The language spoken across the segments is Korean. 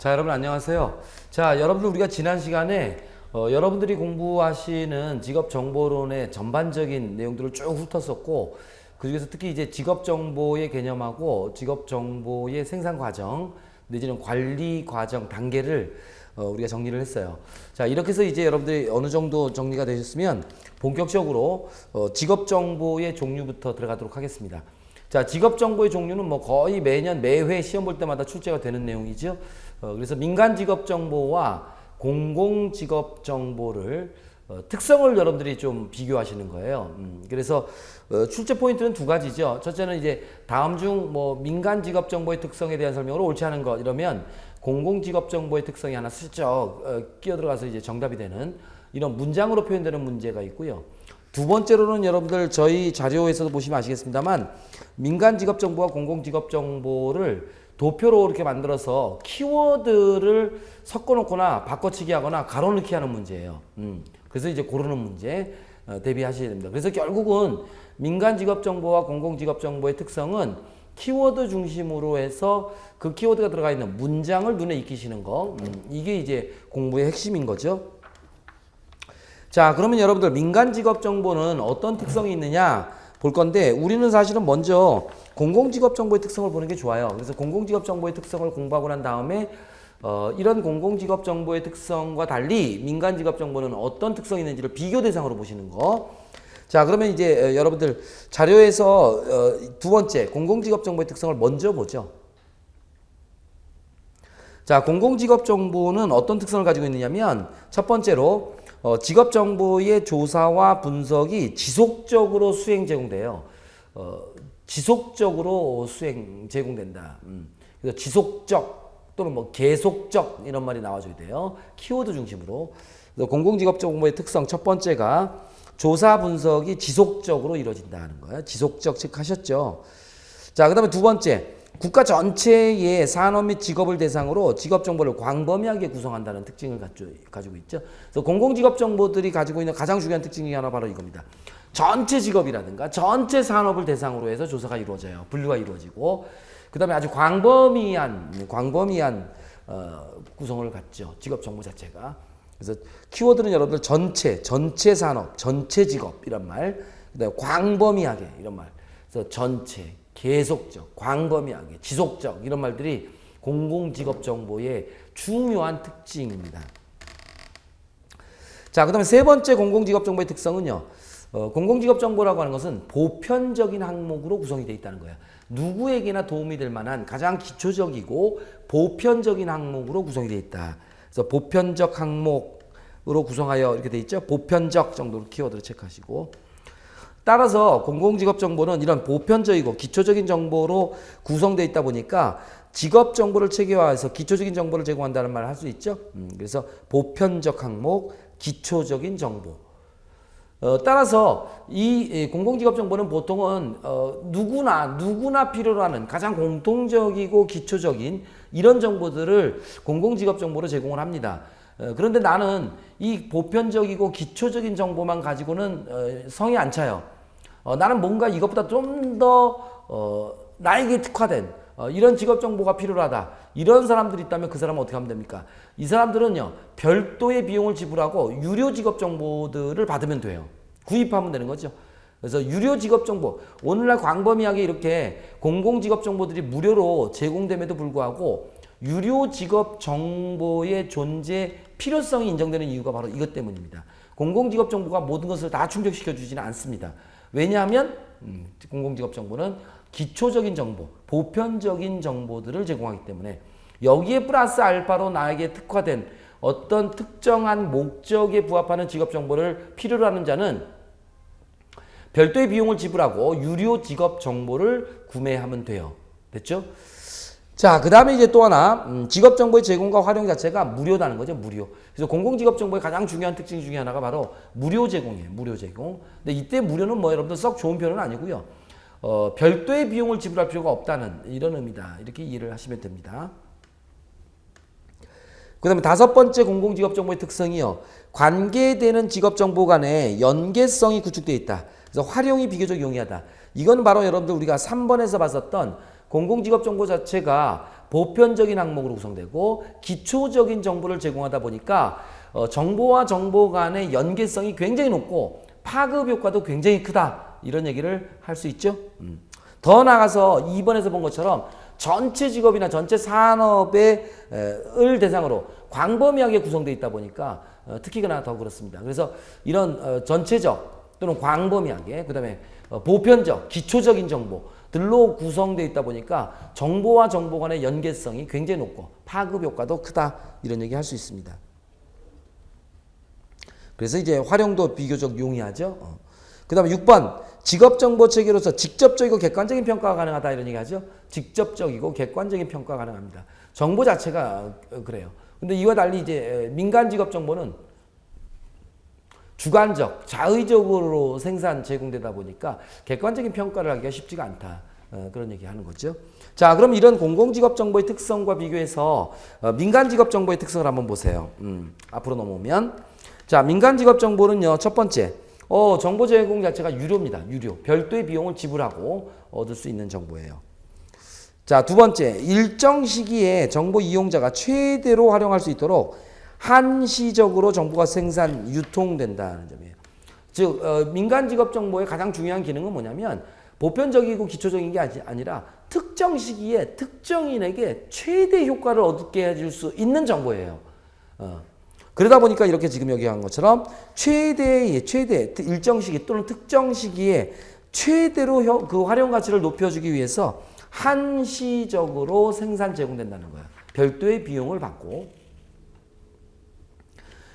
자, 여러분 안녕하세요. 자, 여러분들 우리가 지난 시간에 여러분들이 공부하시는 직업정보론의 전반적인 내용들을 쭉 훑었었고, 그 중에서 특히 이제 직업정보의 개념하고 직업정보의 생산과정, 내지는 관리과정 단계를 우리가 정리를 했어요. 자, 이렇게 해서 이제 여러분들이 어느 정도 정리가 되셨으면 본격적으로 직업정보의 종류부터 들어가도록 하겠습니다. 자, 직업정보의 종류는 뭐 거의 매년 매회 시험 볼 때마다 출제가 되는 내용이죠. 그래서 민간 직업정보와 공공 직업정보를 특성을 여러분들이 좀 비교하시는 거예요. 그래서 출제 포인트는 두 가지죠. 첫째는 이제 다음 중 뭐 민간 직업정보의 특성에 대한 설명을 옳지 않은 것 이러면 공공 직업정보의 특성이 하나 슬쩍 끼어 들어가서 이제 정답이 되는 이런 문장으로 표현되는 문제가 있고요. 두 번째로는 여러분들 저희 자료에서도 보시면 아시겠습니다만 민간 직업정보와 공공 직업정보를 도표로 이렇게 만들어서 키워드를 섞어놓거나 바꿔치기 하거나 가로넣기 하는 문제예요. 그래서 이제 고르는 문제 대비하셔야 됩니다. 그래서 결국은 민간 직업정보와 공공 직업정보의 특성은 키워드 중심으로 해서 그 키워드가 들어가 있는 문장을 눈에 익히시는 거, 이게 이제 공부의 핵심인 거죠. 자, 그러면 여러분들 민간 직업 정보는 어떤 특성이 있느냐 볼 건데, 우리는 사실은 먼저 공공 직업 정보의 특성을 보는 게 좋아요. 그래서 공공 직업 정보의 특성을 공부하고 난 다음에 이런 공공 직업 정보의 특성과 달리 민간 직업 정보는 어떤 특성이 있는지를 비교 대상으로 보시는 거. 자, 그러면 이제 여러분들 자료에서 두 번째 공공 직업 정보의 특성을 먼저 보죠. 자, 공공 직업 정보는 어떤 특성을 가지고 있느냐면 첫 번째로 직업 정보의 조사와 분석이 지속적으로 수행 제공돼요. 지속적으로 수행 제공된다. 그래서 지속적 또는 뭐 계속적 이런 말이 나와줘야 돼요. 키워드 중심으로. 그래서 공공 직업 정보의 특성 첫 번째가 조사 분석이 지속적으로 이루어진다는 거예요. 지속적 체크하셨죠. 자, 그다음에 두 번째. 국가 전체의 산업 및 직업을 대상으로 직업 정보를 광범위하게 구성한다는 특징을 가지고 있죠. 그래서 공공 직업 정보들이 가지고 있는 가장 중요한 특징 중에 하나 바로 이겁니다. 전체 직업이라든가 전체 산업을 대상으로 해서 조사가 이루어져요. 분류가 이루어지고, 그다음에 아주 광범위한 구성을 갖죠. 직업 정보 자체가. 그래서 키워드는 여러분들 전체 산업, 전체 직업 이런 말, 그다음에 광범위하게 이런 말. 그래서 전체, 계속적, 광범위하게, 지속적 이런 말들이 공공직업정보의 중요한 특징입니다. 자, 그 다음에 세 번째 공공직업정보의 특성은요. 공공직업정보라고 하는 것은 보편적인 항목으로 구성이 되어 있다는 거예요. 누구에게나 도움이 될 만한 가장 기초적이고 보편적인 항목으로 구성이 되어 있다. 그래서 보편적 항목으로 구성하여 이렇게 되어 있죠. 보편적 정도로 키워드를 체크하시고, 따라서 공공직업정보는 이런 보편적이고 기초적인 정보로 구성되어 있다 보니까 직업 정보를 체계화해서 기초적인 정보를 제공한다는 말을 할 수 있죠. 그래서 보편적 항목, 기초적인 정보. 따라서 이 공공직업정보는 보통은 누구나 필요로 하는 가장 공통적이고 기초적인 이런 정보들을 공공직업정보로 제공을 합니다. 그런데 나는 이 보편적이고 기초적인 정보만 가지고는 성이 안 차요. 나는 뭔가 이것보다 좀 더 나에게 특화된 이런 직업 정보가 필요하다. 이런 사람들이 있다면 그 사람은 어떻게 하면 됩니까? 이 사람들은요, 별도의 비용을 지불하고 유료 직업 정보들을 받으면 돼요. 구입하면 되는 거죠. 그래서 유료 직업 정보, 오늘날 광범위하게 이렇게 공공 직업 정보들이 무료로 제공됨에도 불구하고 유료 직업 정보의 존재 필요성이 인정되는 이유가 바로 이것 때문입니다. 공공 직업 정보가 모든 것을 다 충족시켜 주지는 않습니다. 왜냐하면 공공 직업 정보는 기초적인 정보, 보편적인 정보들을 제공하기 때문에 여기에 플러스 알파로 나에게 특화된 어떤 특정한 목적에 부합하는 직업 정보를 필요로 하는 자는 별도의 비용을 지불하고 유료 직업 정보를 구매하면 돼요. 됐죠? 자, 그 다음에 이제 또 하나, 직업정보의 제공과 활용 자체가 무료다는 거죠, 무료. 그래서 공공직업정보의 가장 중요한 특징 중에 하나가 바로 무료 제공이에요, 무료 제공. 근데 이때 무료는 뭐 여러분들 썩 좋은 표현은 아니고요. 별도의 비용을 지불할 필요가 없다는 이런 의미다. 이렇게 이해를 하시면 됩니다. 그 다음에 다섯 번째 공공직업정보의 특성이요. 관계되는 직업정보 간의 연계성이 구축되어 있다. 그래서 활용이 비교적 용이하다. 이건 바로 여러분들 우리가 3번에서 봤었던 공공직업정보 자체가 보편적인 항목으로 구성되고 기초적인 정보를 제공하다 보니까 정보와 정보 간의 연계성이 굉장히 높고 파급 효과도 굉장히 크다. 이런 얘기를 할 수 있죠. 더 나아가서 2번에서 본 것처럼 전체 직업이나 전체 산업을 대상으로 광범위하게 구성되어 있다 보니까 특히나 더 그렇습니다. 그래서 이런 전체적 또는 광범위하게 그다음에 보편적, 기초적인 정보들로 구성되어 있다 보니까 정보와 정보 간의 연계성이 굉장히 높고 파급 효과도 크다. 이런 얘기 할 수 있습니다. 그래서 이제 활용도 비교적 용이하죠. 그 다음에 6번 직업정보 체계로서 직접적이고 객관적인 평가가 가능하다 이런 얘기 하죠. 직접적이고 객관적인 평가가 가능합니다. 정보 자체가 그래요. 근데 이와 달리 이제 민간 직업 정보는 주관적, 자의적으로 생산 제공되다 보니까 객관적인 평가를 하기가 쉽지가 않다. 그런 얘기 하는 거죠. 자, 그럼 이런 공공직업 정보의 특성과 비교해서 민간 직업 정보의 특성을 한번 보세요. 앞으로 넘어오면 자, 민간 직업 정보는요. 첫 번째 정보 제공 자체가 유료입니다. 유료. 별도의 비용을 지불하고 얻을 수 있는 정보예요. 자, 두 번째, 일정 시기에 정보 이용자가 최대로 활용할 수 있도록 한시적으로 정보가 생산, 유통된다는 점이에요. 즉, 민간 직업 정보의 가장 중요한 기능은 뭐냐면 보편적이고 기초적인 게 아니라 특정 시기에 특정인에게 최대 효과를 얻게 해줄 수 있는 정보예요. 그러다 보니까 이렇게 지금 여기 한 것처럼 최대 일정 시기 또는 특정 시기에 최대로 그 활용 가치를 높여주기 위해서 한시적으로 생산 제공된다는 거예요. 별도의 비용을 받고.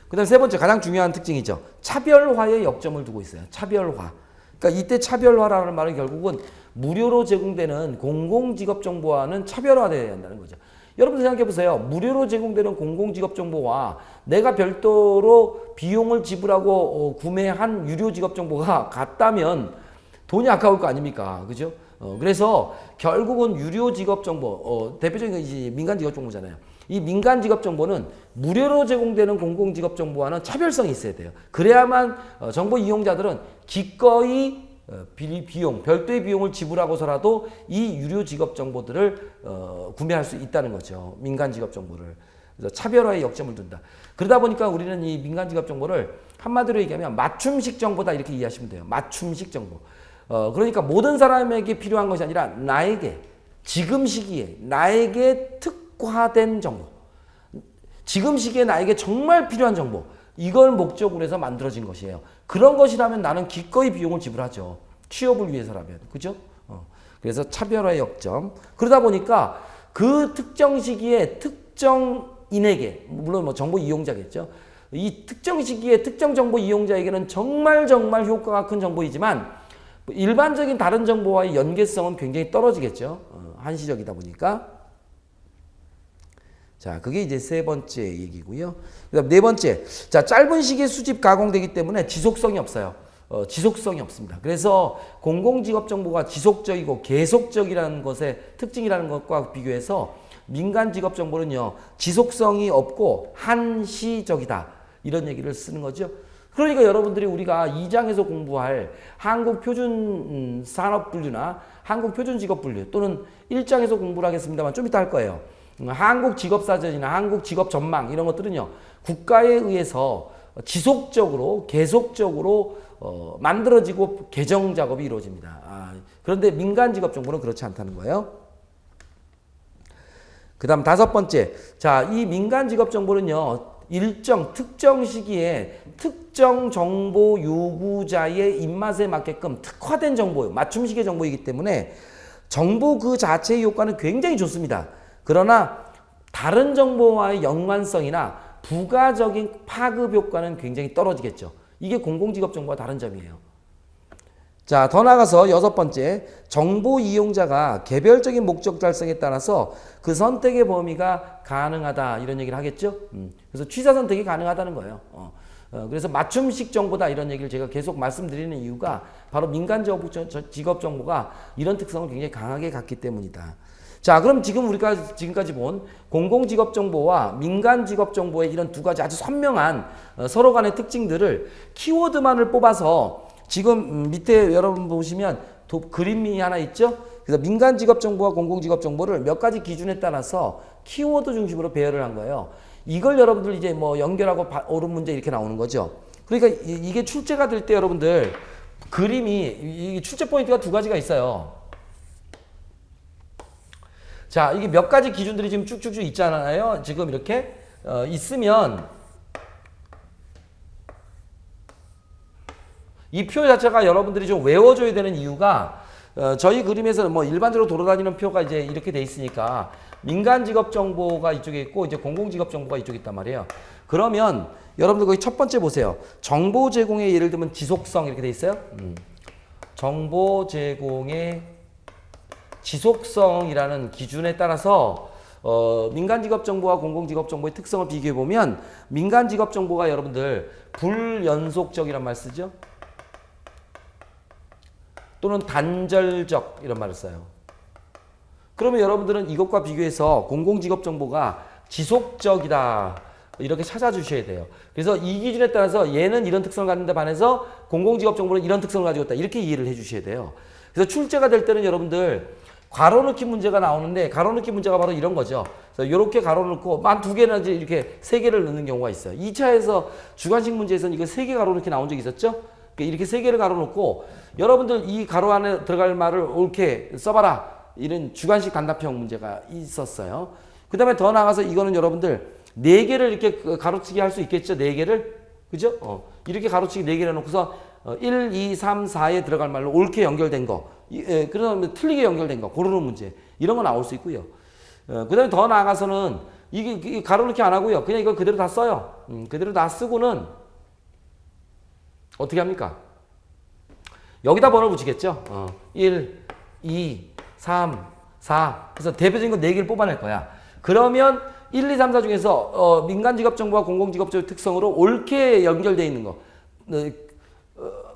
그 다음 세 번째 가장 중요한 특징이죠. 차별화의 역점을 두고 있어요. 차별화. 그러니까 이때 차별화라는 말은 결국은 무료로 제공되는 공공직업정보와는 차별화되어야 한다는 거죠. 여러분 생각해 보세요. 무료로 제공되는 공공직업정보와 내가 별도로 비용을 지불하고 구매한 유료직업정보가 같다면 돈이 아까울 거 아닙니까? 그죠? 그래서 결국은 유료직업정보, 대표적인 게 이제 민간직업정보잖아요. 이 민간직업정보는 무료로 제공되는 공공직업정보와는 차별성이 있어야 돼요. 그래야만 정보 이용자들은 기꺼이 비용, 별도의 비용을 지불하고서라도 이 유료 직업 정보들을 구매할 수 있다는 거죠. 민간 직업 정보를. 그래서 차별화에 역점을 둔다. 그러다 보니까 우리는 이 민간 직업 정보를 한마디로 얘기하면 맞춤식 정보다 이렇게 이해하시면 돼요. 맞춤식 정보. 그러니까 모든 사람에게 필요한 것이 아니라 나에게 지금 시기에 나에게 특화된 정보. 지금 시기에 나에게 정말 필요한 정보. 이걸 목적으로 해서 만들어진 것이에요. 그런 것이라면 나는 기꺼이 비용을 지불하죠. 취업을 위해서라면. 그죠? 그래서 차별화의 역점. 그러다 보니까 그 특정 시기에 특정인에게, 물론 뭐 정보 이용자겠죠. 이 특정 시기에 특정 정보 이용자에게는 정말 효과가 큰 정보이지만 일반적인 다른 정보와의 연계성은 굉장히 떨어지겠죠. 한시적이다 보니까. 자, 그게 이제 세 번째 얘기고요. 그다음 네 번째. 자, 짧은 시기에 수집 가공되기 때문에 지속성이 없어요. 지속성이 없습니다. 그래서 공공직업 정보가 지속적이고 계속적이라는 것의 특징이라는 것과 비교해서 민간 직업 정보는요. 지속성이 없고 한시적이다. 이런 얘기를 쓰는 거죠. 그러니까 여러분들이 우리가 2장에서 공부할 한국 표준 산업 분류나 한국 표준 직업 분류 또는 1장에서 공부를 하겠습니다만 좀 이따 할 거예요. 한국 직업사전이나 한국 직업전망 이런 것들은요. 국가에 의해서 지속적으로 계속적으로 만들어지고 개정 작업이 이루어집니다. 그런데 민간 직업 정보는 그렇지 않다는 거예요. 그 다음 다섯 번째. 자, 이 민간 직업 정보는요. 특정 시기에 특정 정보 요구자의 입맛에 맞게끔 특화된 정보예요. 맞춤식의 정보이기 때문에 정보 그 자체의 효과는 굉장히 좋습니다. 그러나 다른 정보와의 연관성이나 부가적인 파급 효과는 굉장히 떨어지겠죠. 이게 공공직업 정보와 다른 점이에요. 자, 더 나아가서 여섯 번째, 정보 이용자가 개별적인 목적 달성에 따라서 그 선택의 범위가 가능하다 이런 얘기를 하겠죠. 그래서 취사 선택이 가능하다는 거예요. 그래서 맞춤식 정보다 이런 얘기를 제가 계속 말씀드리는 이유가 바로 민간 직업 정보가 이런 특성을 굉장히 강하게 갖기 때문이다. 자, 그럼 지금 우리가 지금까지 본 공공직업정보와 민간직업정보의 이런 두 가지 아주 선명한 서로 간의 특징들을 키워드만을 뽑아서 지금 밑에 여러분 보시면 그림이 하나 있죠? 그래서 민간 직업 정보와 공공 직업 정보를 몇 가지 기준에 따라서 키워드 중심으로 배열을 한 거예요. 이걸 여러분들 이제 뭐 연결하고 옳은 문제 이렇게 나오는 거죠. 그러니까 이게 출제가 될 때 여러분들 그림이 이 출제 포인트가 두 가지가 있어요. 자, 이게 몇 가지 기준들이 지금 쭉쭉쭉 있잖아요. 지금 이렇게 있으면 이 표 자체가 여러분들이 좀 외워줘야 되는 이유가 저희 그림에서는 뭐 일반적으로 돌아다니는 표가 이제 이렇게 돼 있으니까 민간 직업 정보가 이쪽에 있고 이제 공공 직업 정보가 이쪽에 있단 말이에요. 그러면 여러분들 거기 첫 번째 보세요. 정보 제공의 예를 들면 지속성 이렇게 돼 있어요. 정보 제공의 지속성이라는 기준에 따라서 민간 직업 정보와 공공 직업 정보의 특성을 비교해 보면 민간 직업 정보가 여러분들 불연속적이란 말 쓰죠. 또는 단절적 이런 말을 써요. 그러면 여러분들은 이것과 비교해서 공공 직업 정보가 지속적이다 이렇게 찾아주셔야 돼요. 그래서 이 기준에 따라서 얘는 이런 특성을 갖는데 반해서 공공 직업 정보는 이런 특성을 가지고 있다 이렇게 이해를 해주셔야 돼요. 그래서 출제가 될 때는 여러분들 괄호넣기 문제가 나오는데 괄호넣기 문제가 바로 이런 거죠. 그래서 이렇게 괄호넣고 만 두 개나 이렇게 세 개를 넣는 경우가 있어요. 2차에서 주관식 문제에서는 이거 세 개 괄호넣기 나온 적이 있었죠. 이렇게 세 개를 괄호넣고 여러분들 이 괄호 안에 들어갈 말을 옳게 써봐라 이런 주관식 단답형 문제가 있었어요. 그 다음에 더 나가서 이거는 여러분들 네 개를 이렇게 가로치기 할 수 있겠죠. 네 개를 그죠? 이렇게 가로치기 네 개를 놓고서 1, 2, 3, 4에 들어갈 말로 옳게 연결된 거 그러면 틀리게 연결된 거 고르는 문제 이런 거 나올 수 있고요. 그 다음에 더 나아가서는 이게 가로넣기 안 하고요. 그냥 이거 그대로 다 써요. 그대로 다 쓰고는 어떻게 합니까? 여기다 번호 붙이겠죠? 1, 2, 3, 4 그래서 대표적인 거 4개를 뽑아낼 거야. 그러면 1, 2, 3, 4 중에서 민간 직업 정보와 공공 직업 정보 특성으로 옳게 연결되어 있는 거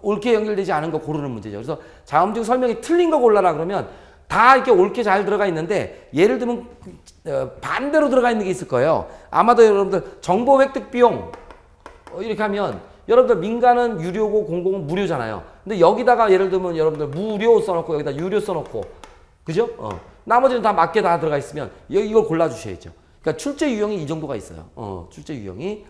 옳게 연결되지 않은 거 고르는 문제죠. 그래서 자음중 설명이 틀린 거 골라라 그러면 다 이렇게 옳게 잘 들어가 있는데 예를 들면 반대로 들어가 있는 게 있을 거예요. 아마도 여러분들 정보 획득 비용 이렇게 하면 여러분들 민간은 유료고 공공은 무료잖아요. 근데 여기다가 예를 들면 여러분들 무료 써놓고 여기다 유료 써놓고 그죠? 나머지는 다 맞게 다 들어가 있으면 이걸 골라주셔야죠. 그러니까 출제 유형이 이 정도가 있어요. 출제 유형이.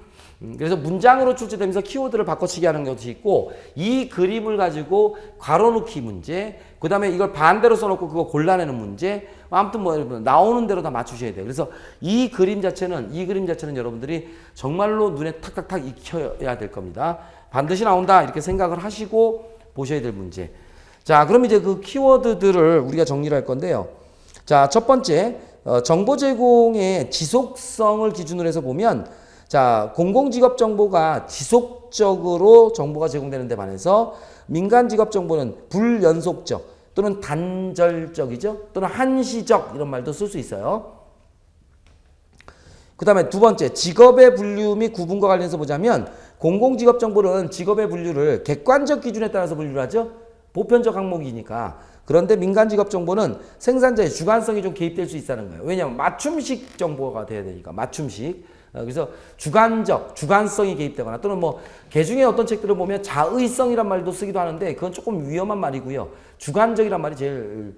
그래서 문장으로 출제되면서 키워드를 바꿔치기 하는 것이 있고 이 그림을 가지고 괄호넣기 문제 그 다음에 이걸 반대로 써놓고 그거 골라내는 문제 아무튼 뭐 여러분 나오는 대로 다 맞추셔야 돼요. 그래서 이 그림 자체는 여러분들이 정말로 눈에 탁탁탁 익혀야 될 겁니다. 반드시 나온다 이렇게 생각을 하시고 보셔야 될 문제. 자 그럼 이제 그 키워드들을 우리가 정리를 할 건데요. 자 첫 번째 정보 제공의 지속성을 기준으로 해서 보면 자, 공공직업 정보가 지속적으로 정보가 제공되는 데 반해서 민간 직업 정보는 불연속적 또는 단절적이죠. 또는 한시적 이런 말도 쓸 수 있어요. 그 다음에 두 번째 직업의 분류 및 구분과 관련해서 보자면 공공직업 정보는 직업의 분류를 객관적 기준에 따라서 분류를 하죠. 보편적 항목이니까. 그런데 민간 직업 정보는 생산자의 주관성이 좀 개입될 수 있다는 거예요. 왜냐하면 맞춤식 정보가 돼야 되니까 맞춤식. 그래서 주관성이 개입되거나 또는 뭐 개중에 어떤 책들을 보면 자의성이란 말도 쓰기도 하는데 그건 조금 위험한 말이고요. 주관적이란 말이 제일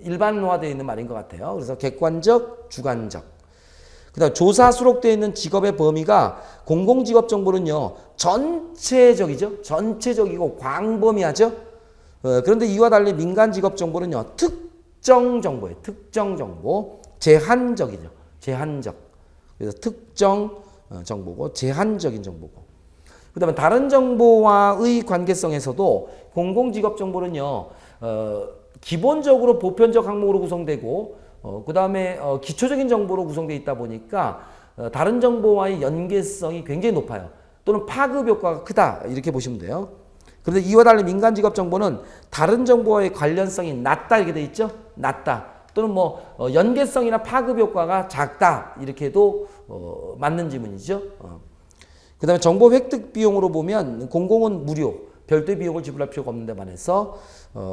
일반화되어 있는 말인 것 같아요. 그래서 객관적, 주관적. 그다음 조사 수록되어 있는 직업의 범위가 공공직업 정보는요 전체적이죠. 전체적이고 광범위하죠. 그런데 이와 달리 민간 직업 정보는요 특정 정보예요. 특정 정보, 제한적이죠. 제한적. 그래서 특정 정보고 제한적인 정보고 그 다음에 다른 정보와의 관계성에서도 공공직업 정보는요 기본적으로 보편적 항목으로 구성되고 그 다음에 기초적인 정보로 구성되어 있다 보니까 다른 정보와의 연계성이 굉장히 높아요. 또는 파급 효과가 크다 이렇게 보시면 돼요. 그런데 이와 달리 민간 직업 정보는 다른 정보와의 관련성이 낮다 이렇게 돼 있죠. 낮다. 또는 뭐 연계성이나 파급 효과가 작다 이렇게도 맞는 지문이죠. 그 다음에 정보 획득 비용으로 보면 공공은 무료 별도의 비용을 지불할 필요가 없는 데 반해서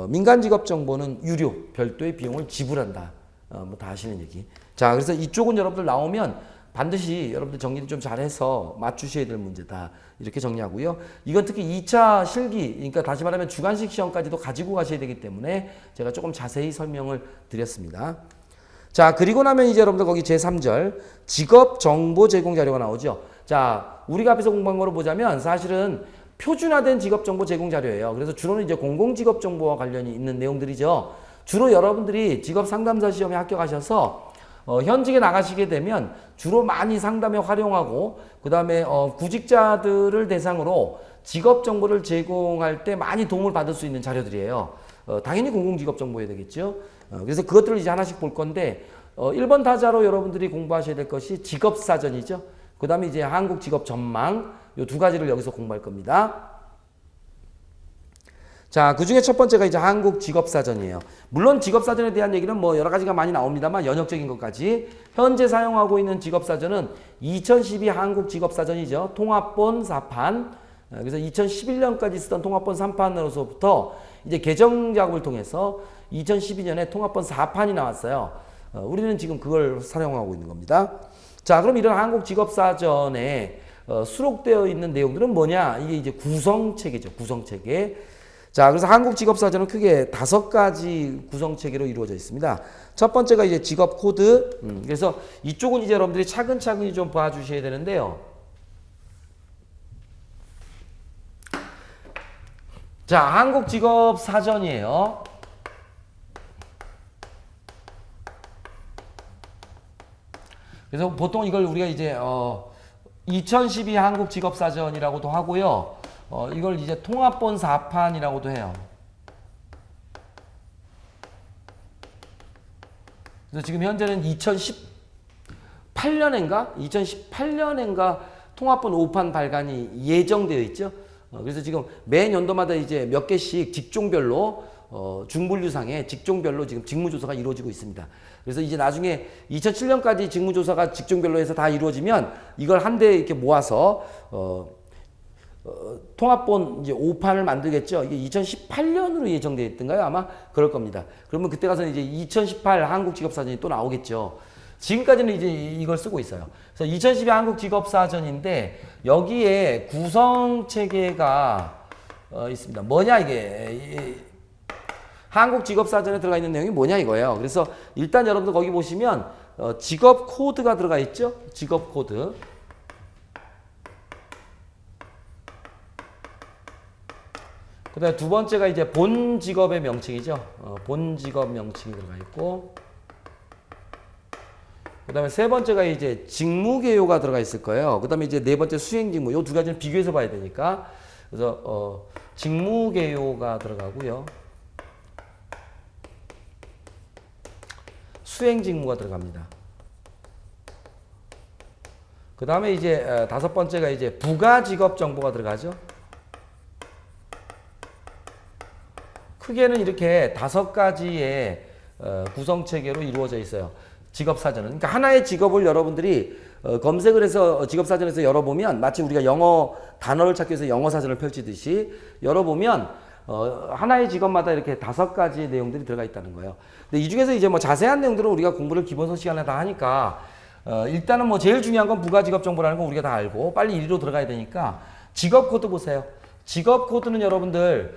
민간 직업 정보는 유료 별도의 비용을 지불한다. 뭐 다 아시는 얘기. 자 그래서 이쪽은 여러분들 나오면 반드시 여러분들 정리를 좀 잘해서 맞추셔야 될 문제다. 이렇게 정리하고요. 이건 특히 2차 실기, 그러니까 다시 말하면 주관식 시험까지도 가지고 가셔야 되기 때문에 제가 조금 자세히 설명을 드렸습니다. 자, 그리고 나면 이제 여러분들 거기 제3절 직업 정보 제공 자료가 나오죠. 자, 우리가 앞에서 공부한 거로 보자면 사실은 표준화된 직업 정보 제공 자료예요. 그래서 주로는 이제 공공 직업 정보와 관련이 있는 내용들이죠. 주로 여러분들이 직업 상담사 시험에 합격하셔서 현직에 나가시게 되면 주로 많이 상담에 활용하고 그다음에 구직자들을 대상으로 직업 정보를 제공할 때 많이 도움을 받을 수 있는 자료들이에요. 당연히 공공 직업 정보여야 되겠죠. 그래서 그것들을 이제 하나씩 볼 건데 1번 타자로 여러분들이 공부하셔야 될 것이 직업 사전이죠. 그다음에 이제 한국 직업 전망 요 두 가지를 여기서 공부할 겁니다. 자, 그 중에 첫 번째가 이제 한국 직업사전이에요. 물론 직업사전에 대한 얘기는 뭐 여러 가지가 많이 나옵니다만 연역적인 것까지 현재 사용하고 있는 직업사전은 2012 한국 직업사전이죠. 통합본 4판. 그래서 2011년까지 쓰던 통합본 3판으로서부터 이제 개정 작업을 통해서 2012년에 통합본 4판이 나왔어요. 우리는 지금 그걸 사용하고 있는 겁니다. 자, 그럼 이런 한국 직업사전에 수록되어 있는 내용들은 뭐냐? 이게 이제 구성체계죠. 구성체계. 자, 그래서 한국 직업사전은 크게 5가지 구성체계로 이루어져 있습니다. 첫 번째가 이제 직업 코드. 그래서 이쪽은 이제 여러분들이 차근차근히 좀 봐주셔야 되는데요. 자, 한국 직업사전이에요. 그래서 보통 이걸 우리가 이제 2012 한국 직업사전이라고도 하고요. 이걸 이제 통합본 4판이라고도 해요. 그래서 지금 현재는 2018년인가 통합본 5판 발간이 예정되어 있죠. 그래서 지금 매 년도마다 이제 몇 개씩 직종별로 중분류상에 직종별로 지금 직무조사가 이루어지고 있습니다. 그래서 이제 나중에 2007년까지 직무조사가 직종별로 해서 다 이루어지면 이걸 한데 이렇게 모아서 통합본 이제 5판을 만들겠죠. 이게 2018년으로 예정되어 있던가요? 아마 그럴 겁니다. 그러면 그때 가서 이제 2018 한국 직업사전이 또 나오겠죠. 지금까지는 이제 이걸 쓰고 있어요. 그래서 2012 한국 직업사전인데 여기에 구성 체계가 있습니다. 뭐냐 이게 한국 직업사전에 들어가 있는 내용이 뭐냐 이거예요. 그래서 일단 여러분들 거기 보시면 직업 코드가 들어가 있죠. 직업 코드. 그 다음에 두 번째가 이제 본 직업의 명칭이죠. 본 직업 명칭이 들어가 있고, 그 다음에 세 번째가 이제 직무 개요가 들어가 있을 거예요. 그 다음에 이제 네 번째 수행 직무. 요 두 가지는 비교해서 봐야 되니까. 그래서, 직무 개요가 들어가고요. 수행 직무가 들어갑니다. 그 다음에 이제 다섯 번째가 이제 부가 직업 정보가 들어가죠. 크게는 이렇게 5가지의 구성 체계로 이루어져 있어요. 직업 사전은. 그러니까 하나의 직업을 여러분들이 검색을 해서 직업 사전에서 열어보면 마치 우리가 영어 단어를 찾기 위해서 영어 사전을 펼치듯이 열어보면 하나의 직업마다 이렇게 5가지 내용들이 들어가 있다는 거예요. 근데 이 중에서 이제 뭐 자세한 내용들은 우리가 공부를 기본서 시간에 다 하니까 일단은 뭐 제일 중요한 건 부가 직업 정보라는 건 우리가 다 알고 빨리 이리로 들어가야 되니까 직업 코드 보세요. 직업 코드는 여러분들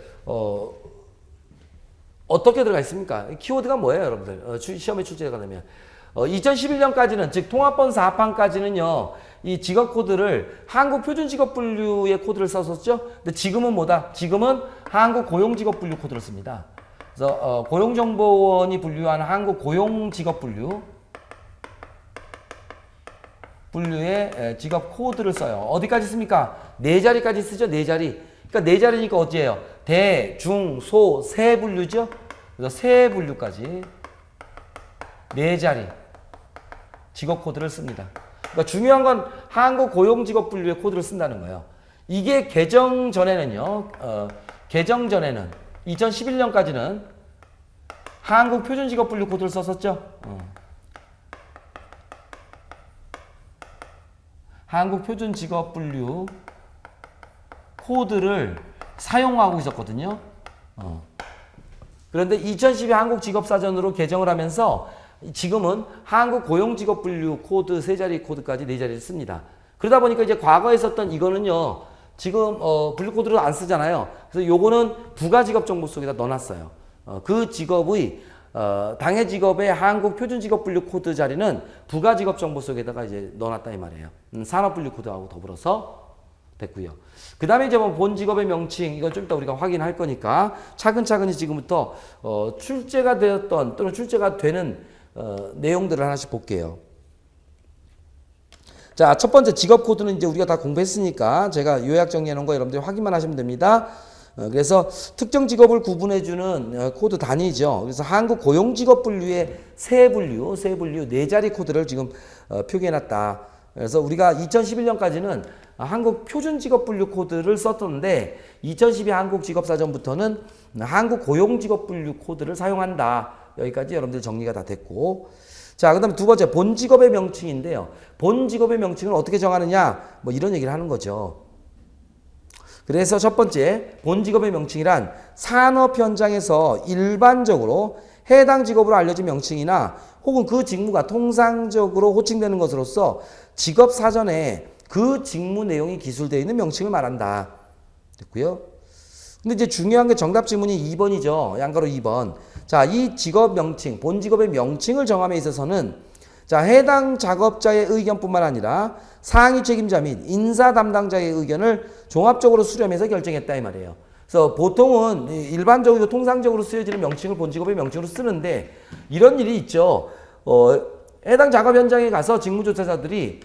어떻게 들어가 있습니까? 키워드가 뭐예요, 여러분들? 시험에 출제가 되면. 2011년까지는, 즉, 통합본 4판까지는요, 이 직업 코드를 한국 표준 직업 분류의 코드를 썼었죠? 근데 지금은 뭐다? 지금은 한국 고용 직업 분류 코드를 씁니다. 그래서, 고용정보원이 분류한 한국 고용 직업 분류의 직업 코드를 써요. 어디까지 씁니까? 4자리까지 쓰죠, 4자리. 그러니까 4자리니까 어찌해요? 대, 중, 소, 세 분류죠? 그래서 세 분류까지 4자리 직업 코드를 씁니다. 그러니까 중요한 건 한국 고용 직업 분류의 코드를 쓴다는 거예요. 이게 개정 전에는요, 개정 전에는 2011년까지는 한국 표준 직업 분류 코드를 썼었죠. 한국 표준 직업 분류 코드를 사용하고 있었거든요. 그런데 2012 한국 직업사전으로 개정을 하면서 지금은 한국 고용직업분류 코드 세 자리 코드까지 네 자리를 씁니다. 그러다 보니까 이제 과거에 썼던 이거는요, 지금 분류 코드로 안 쓰잖아요. 그래서 요거는 부가직업 정보 속에다 넣어놨어요. 그 직업의 당해 직업의 한국 표준직업분류 코드 자리는 부가직업 정보 속에다가 이제 넣어놨다 이 말이에요. 산업분류 코드하고 더불어서 됐고요. 그 다음에 이제 뭐 본 직업의 명칭, 이건 좀 이따 우리가 확인할 거니까 차근차근히 지금부터 출제가 되었던 또는 출제가 되는 내용들을 하나씩 볼게요. 자, 첫 번째 직업 코드는 이제 우리가 다 공부했으니까 제가 요약 정리해 놓은 거 여러분들이 확인만 하시면 됩니다. 그래서 특정 직업을 구분해주는 코드 단위죠. 그래서 한국 고용직업분류의 세 분류, 네 자리 코드를 지금 표기해놨다. 그래서 우리가 2011년까지는 한국 표준직업분류 코드를 썼었는데 2012 한국직업사전부터는 한국 고용직업분류 코드를 사용한다. 여기까지 여러분들 정리가 다 됐고, 자, 그 다음에 두 번째 본직업의 명칭인데요. 본직업의 명칭을 어떻게 정하느냐, 뭐 이런 얘기를 하는 거죠. 그래서 첫 번째 본직업의 명칭이란 산업 현장에서 일반적으로 해당 직업으로 알려진 명칭이나 혹은 그 직무가 통상적으로 호칭되는 것으로서 직업 사전에 그 직무 내용이 기술되어 있는 명칭을 말한다. 됐고요. 근데 이제 중요한 게 정답 지문이 2번이죠. 양가로 2번. 자, 이 직업 명칭, 본 직업의 명칭을 정함에 있어서는 자, 해당 작업자의 의견뿐만 아니라 상위 책임자 및 인사 담당자의 의견을 종합적으로 수렴해서 결정했다 이 말이에요. 그래서 보통은 일반적으로 통상적으로 쓰여지는 명칭을 본 직업의 명칭으로 쓰는데 이런 일이 있죠. 해당 작업 현장에 가서 직무조사자들이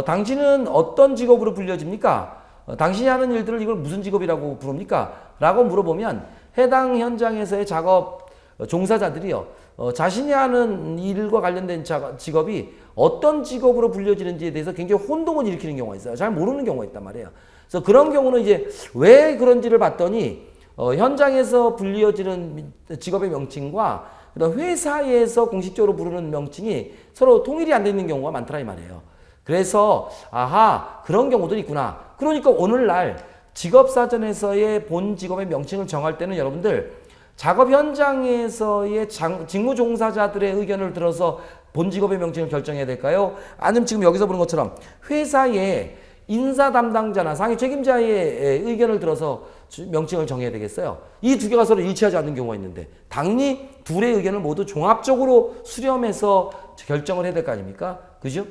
당신은 어떤 직업으로 불려집니까? 당신이 하는 일들을 이걸 무슨 직업이라고 부릅니까? 라고 물어보면 해당 현장에서의 작업 종사자들이요, 자신이 하는 일과 관련된 직업이 어떤 직업으로 불려지는지에 대해서 굉장히 혼동을 일으키는 경우가 있어요. 잘 모르는 경우가 있단 말이에요. 그래서 그런 경우는 이제 왜 그런지를 봤더니 현장에서 불려지는 직업의 명칭과 그다음 회사에서 공식적으로 부르는 명칭이 서로 통일이 안 되는 경우가 많더라 이 말이에요. 그래서 아하, 그런 경우들이 있구나. 그러니까 오늘날 직업사전에서의 본 직업의 명칭을 정할 때는 여러분들 작업 현장에서의 직무 종사자들의 의견을 들어서 본 직업의 명칭을 결정해야 될까요? 아니면 지금 여기서 보는 것처럼 회사의 인사 담당자나 상위 책임자의 의견을 들어서 명칭을 정해야 되겠어요? 이 두 개가 서로 일치하지 않는 경우가 있는데 당연히 둘의 의견을 모두 종합적으로 수렴해서 결정을 해야 될 거 아닙니까? 그죠?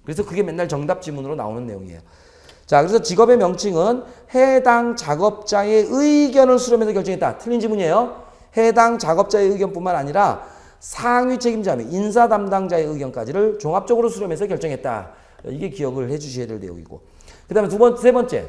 그래서 그게 맨날 정답 지문으로 나오는 내용이에요. 자, 그래서 직업의 명칭은 해당 작업자의 의견을 수렴해서 결정했다. 틀린 지문이에요. 해당 작업자의 의견뿐만 아니라 상위 책임자 및 인사 담당자의 의견까지를 종합적으로 수렴해서 결정했다. 이게 기억을 해 주셔야 될 내용이고. 그 다음에 세 번째.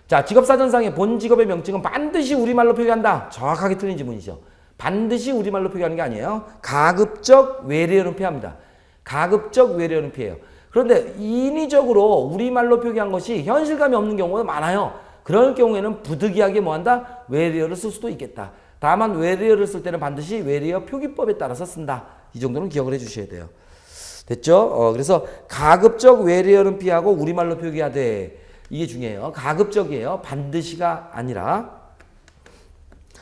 자, 직업사전상의 본 직업의 명칭은 반드시 우리말로 표기한다. 정확하게 틀린 지문이죠. 반드시 우리말로 표기하는 게 아니에요. 가급적 외래어는 피합니다. 가급적 외래어는 피해요. 그런데 인위적으로 우리말로 표기한 것이 현실감이 없는 경우가 많아요. 그럴 경우에는 부득이하게 뭐한다? 외래어를 쓸 수도 있겠다. 다만 외래어를 쓸 때는 반드시 외래어 표기법에 따라서 쓴다. 이 정도는 기억을 해 주셔야 돼요. 됐죠? 그래서 가급적 외래어는 피하고 우리말로 표기하되, 이게 중요해요. 가급적이에요. 반드시가 아니라.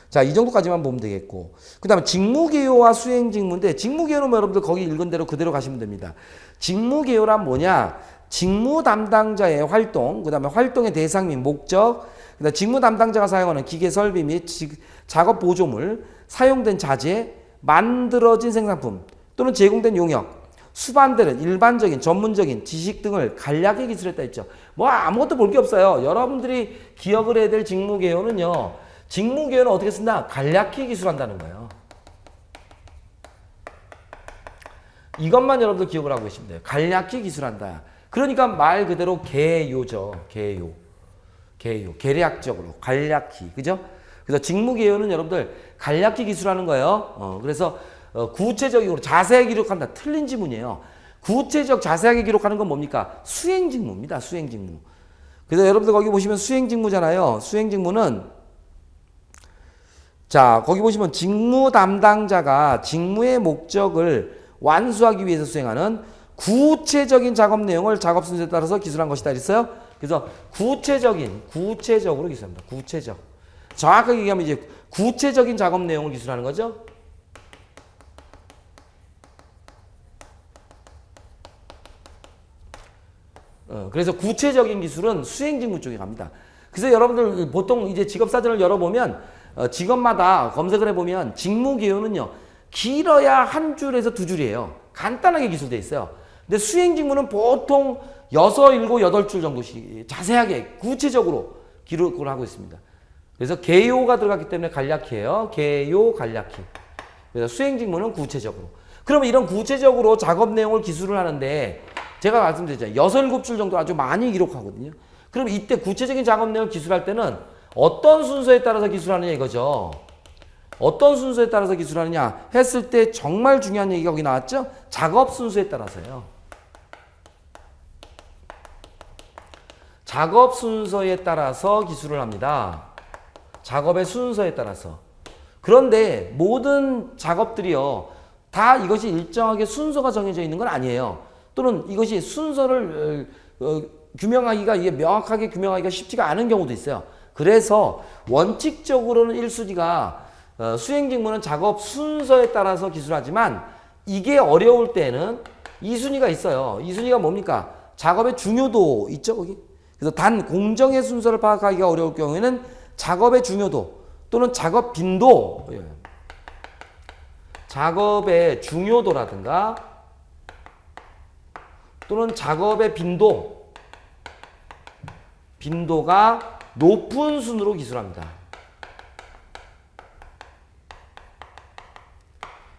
자, 이 정도까지만 보면 되겠고. 그 다음에 직무개요와 수행직무인데, 직무개요는 뭐 여러분들 거기 읽은 대로 그대로 가시면 됩니다. 직무개요란 뭐냐? 직무 담당자의 활동, 그 다음에 활동의 대상 및 목적, 그 다음에 직무 담당자가 사용하는 기계 설비 및 작업 보조물, 사용된 자재, 만들어진 생산품 또는 제공된 용역, 수반되는 일반적인 전문적인 지식 등을 간략히 기술했다 했죠. 뭐 아무것도 볼 게 없어요. 여러분들이 기억을 해야 될 직무개요는요, 직무개요는 어떻게 쓴다? 간략히 기술한다는 거예요. 이것만 여러분들 기억을 하고 계시면 돼요. 간략히 기술한다. 그러니까 말 그대로 개요죠. 개요. 계략적으로 간략히. 그죠? 그래서 직무개요는 여러분들 간략히 기술하는 거예요. 그래서 구체적으로 자세하게 기록한다. 틀린 지문이에요. 구체적 자세하게 기록하는 건 뭡니까? 수행직무입니다. 수행직무. 그래서 여러분들 거기 보시면 수행직무잖아요. 수행직무는 자, 거기 보시면 직무 담당자가 직무의 목적을 완수하기 위해서 수행하는 구체적인 작업 내용을 작업 순서에 따라서 기술한 것이다 그랬어요. 그래서 구체적으로 기술합니다. 구체적. 정확하게 얘기하면 이제 구체적인 작업 내용을 기술하는 거죠. 그래서 구체적인 기술은 수행직무 쪽에 갑니다. 그래서 여러분들 보통 이제 직업사전을 열어보면 직업마다 검색을 해보면 직무 기호는요. 길어야 한 줄에서 두 줄이에요. 간단하게 기술되어 있어요. 근데 수행직무는 보통 6, 7, 8줄 정도씩 자세하게 구체적으로 기록을 하고 있습니다. 그래서 개요가 들어갔기 때문에 간략해요. 개요, 간략히. 그래서 수행직무는 구체적으로. 그러면 이런 구체적으로 작업 내용을 기술을 하는데 제가 말씀드렸잖아요. 6, 7줄 정도 아주 많이 기록하거든요. 그럼 이때 구체적인 작업 내용을 기술할 때는 어떤 순서에 따라서 기술하느냐 이거죠. 어떤 순서에 따라서 기술하느냐 했을 때 정말 중요한 얘기가 거기 나왔죠. 작업 순서에 따라서요. 작업 순서에 따라서 기술을 합니다. 작업의 순서에 따라서. 그런데 모든 작업들이요. 다 이것이 일정하게 순서가 정해져 있는 건 아니에요. 또는 이것이 순서를 규명하기가 이게 명확하게 규명하기가 쉽지가 않은 경우도 있어요. 그래서 원칙적으로는 1순위가 수행직무는 작업 순서에 따라서 기술하지만 이게 어려울 때는 2순위가 있어요. 2순위가 뭡니까? 작업의 중요도 있죠, 거기? 그래서 단 공정의 순서를 파악하기가 어려울 경우에는 작업의 중요도 또는 작업 빈도, 작업의 중요도라든가 또는 작업의 빈도가 높은 순으로 기술합니다.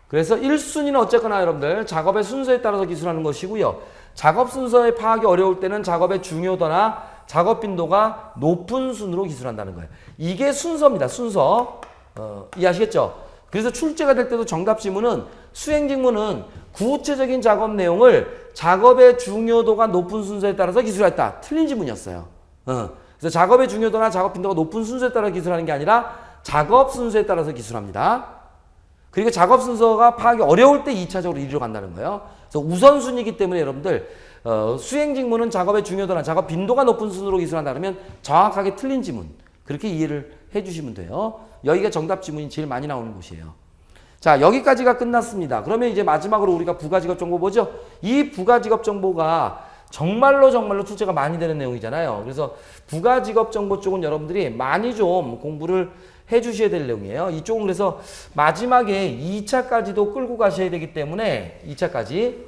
그래서 1순위는 어쨌거나 여러분들 작업의 순서에 따라서 기술하는 것이고요. 작업 순서의 파악이 어려울 때는 작업의 중요도나 작업 빈도가 높은 순으로 기술한다는 거예요. 이게 순서입니다. 순서. 이해하시겠죠? 그래서 출제가 될 때도 정답 지문은 수행직무는 구체적인 작업 내용을 작업의 중요도가 높은 순서에 따라서 기술했다. 틀린 지문이었어요. 그래서 작업의 중요도나 작업 빈도가 높은 순서에 따라 기술하는 게 아니라 작업 순서에 따라서 기술합니다. 그리고 작업 순서가 파악이 어려울 때 2차적으로 이리로 간다는 거예요. 그래서 우선순위이기 때문에 여러분들 수행직무는 작업의 중요도나 작업 빈도가 높은 순으로 기술한다 그러면 정확하게 틀린 지문 그렇게 이해를 해주시면 돼요. 여기가 정답 지문이 제일 많이 나오는 곳이에요. 자, 여기까지가 끝났습니다. 그러면 이제 마지막으로 우리가 부가직업정보 보죠. 이 부가직업정보가 정말로 출제가 많이 되는 내용이잖아요. 그래서 부가직업정보 쪽은 여러분들이 많이 좀 공부를 해주셔야 될 내용이에요. 이쪽은 그래서 마지막에 2차까지도 끌고 가셔야 되기 때문에 2차까지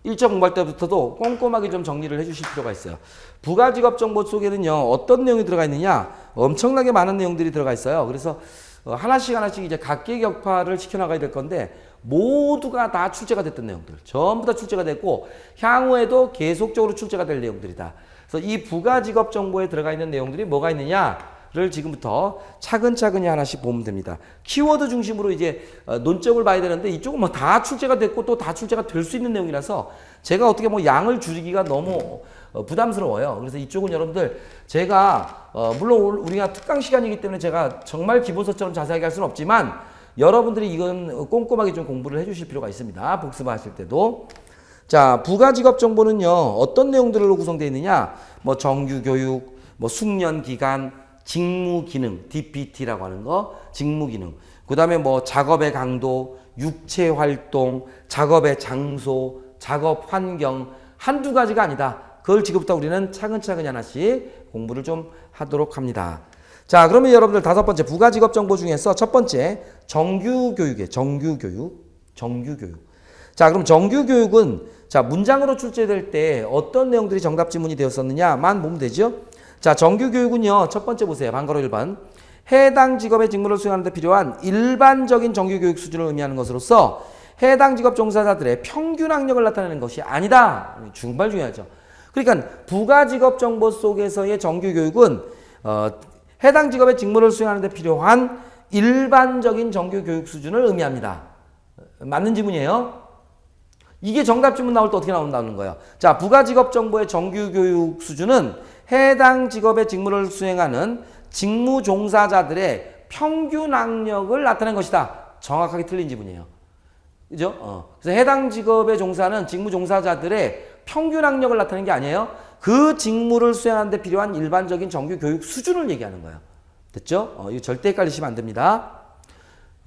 1차 공부할 때부터도 꼼꼼하게 좀 정리를 해주실 필요가 있어요. 부가직업정보 속에는요. 어떤 내용이 들어가 있느냐 엄청나게 많은 내용들이 들어가 있어요. 그래서 하나씩 이제 각계격파를 시켜나가야 될 건데 모두가 다 출제가 됐던 내용들 전부 다 출제가 됐고 향후에도 계속적으로 출제가 될 내용들이다. 그래서 이 부가직업정보에 들어가 있는 내용들이 뭐가 있느냐를 지금부터 차근차근히 하나씩 보면 됩니다. 키워드 중심으로 이제 논점을 봐야 되는데 이쪽은 뭐 다 출제가 됐고 또 다 출제가 될 수 있는 내용이라서 제가 어떻게 뭐 양을 줄이기가 너무 부담스러워요. 그래서 이쪽은 여러분들 제가 물론 우리가 특강 시간이기 때문에 제가 정말 기본서처럼 자세하게 할 수는 없지만 여러분들이 이건 꼼꼼하게 좀 공부를 해주실 필요가 있습니다. 복습하실 때도. 자, 부가직업정보는요 어떤 내용들로 구성되어 있느냐 뭐 정규교육, 뭐 숙련기간, 직무기능, DPT라고 하는 거 직무기능 그 다음에 뭐 작업의 강도, 육체활동, 작업의 장소, 작업 환경 한두 가지가 아니다. 그걸 지금부터 우리는 차근차근히 하나씩 공부를 좀 하도록 합니다. 자, 그러면 여러분들 5번째 부가직업정보 중에서 첫 번째 정규교육이에요. 정규교육. 자, 그럼 정규교육은 자 문장으로 출제될 때 어떤 내용들이 정답 지문이 되었었느냐만 보면 되죠. 자, 정규교육은요. 첫 번째 보세요. 반가로 1번. 해당 직업의 직무를 수행하는 데 필요한 일반적인 정규교육 수준을 의미하는 것으로서 해당 직업 종사자들의 평균 학력을 나타내는 것이 아니다. 정말 중요하죠. 그러니까 부가직업정보 속에서의 정규교육은 해당 직업의 직무를 수행하는 데 필요한 일반적인 정규교육 수준을 의미합니다. 맞는 지문이에요. 이게 정답 지문 나올 때 어떻게 나온다는 거예요. 자, 부가직업정보의 정규교육 수준은 해당 직업의 직무를 수행하는 직무 종사자들의 평균 학력을 나타낸 것이다. 정확하게 틀린 지문이에요. 그죠? 그래서 해당 직업의 종사는 직무 종사자들의 평균 학력을 나타내는 게 아니에요. 그 직무를 수행하는 데 필요한 일반적인 정규 교육 수준을 얘기하는 거예요. 됐죠? 이거 절대 헷갈리시면 안 됩니다.